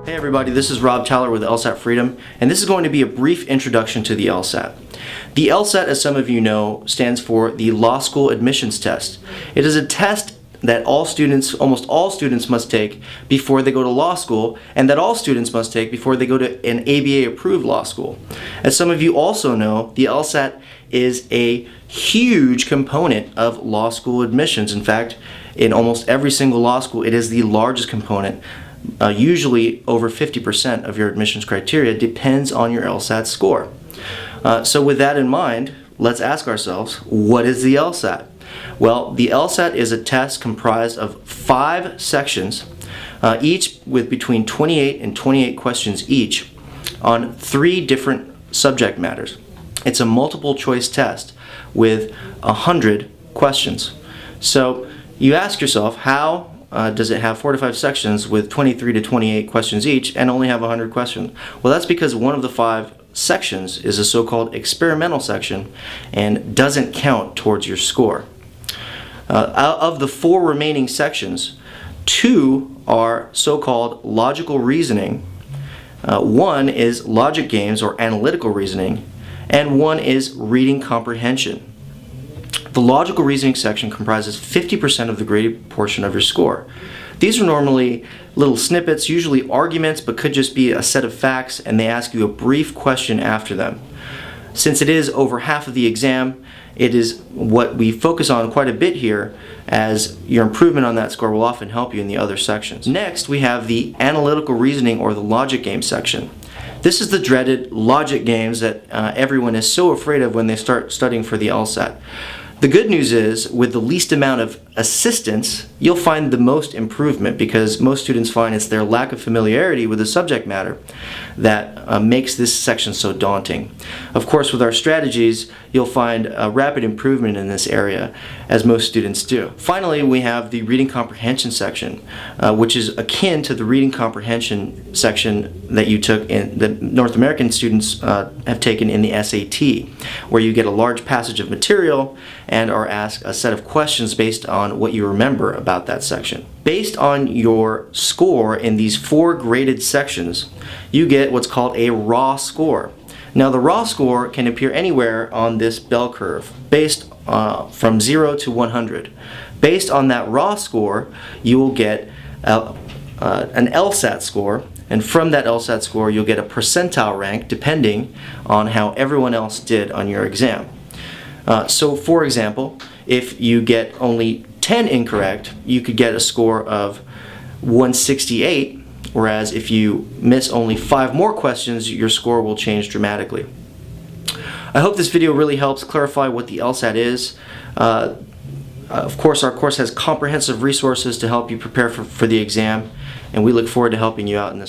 Hey everybody, this is Rob Tyler with LSAT Freedom, and this is going to be a brief introduction to the LSAT. The LSAT, as some of you know, stands for the Law School Admissions Test. It is a test that almost all students must take before they go to law school, and that all students must take before they go to an ABA-approved law school. As some of you also know, the LSAT is a huge component of law school admissions. In fact, in almost every single law school, it is the largest component. Usually over 50% of your admissions criteria depends on your LSAT score. So with that in mind, let's ask ourselves, what is the LSAT? Well, the LSAT is a test comprised of 5 sections, each with between 28 and 28 questions each on 3 different subject matters. It's a multiple choice test with 100 questions. So you ask yourself, how does it have 4 to 5 sections with 23 to 28 questions each and only have 100 questions? Well, that's because one of the 5 sections is a so-called experimental section and doesn't count towards your score. Out of the 4 remaining sections, 2 are so-called logical reasoning, 1 is logic games or analytical reasoning, and 1 is reading comprehension. The logical reasoning section comprises 50% of the graded portion of your score. These are normally little snippets, usually arguments, but could just be a set of facts, and they ask you a brief question after them. Since it is over half of the exam, it is what we focus on quite a bit here, as your improvement on that score will often help you in the other sections. Next, we have the analytical reasoning or the logic game section. This is the dreaded logic games that everyone is so afraid of when they start studying for the LSAT. The good news is, with the least amount of assistance, you'll find the most improvement, because most students find it's their lack of familiarity with the subject matter that makes this section so daunting. Of course, with our strategies, you'll find a rapid improvement in this area, as most students do. Finally, we have the reading comprehension section, which is akin to the reading comprehension section that you took in the North American students have taken in the SAT, where you get a large passage of material and are asked a set of questions based on what you remember about that section. Based on your score in these 4 graded sections, you get what's called a raw score. Now, the raw score can appear anywhere on this bell curve, based from 0 to 100. Based on that raw score, you will get an LSAT score, and from that LSAT score, you'll get a percentile rank depending on how everyone else did on your exam. So for example, if you get only 10 incorrect, you could get a score of 168, whereas if you miss only 5 more questions, your score will change dramatically. I hope this video really helps clarify what the LSAT is. Of course, our course has comprehensive resources to help you prepare for the exam, and we look forward to helping you out in this.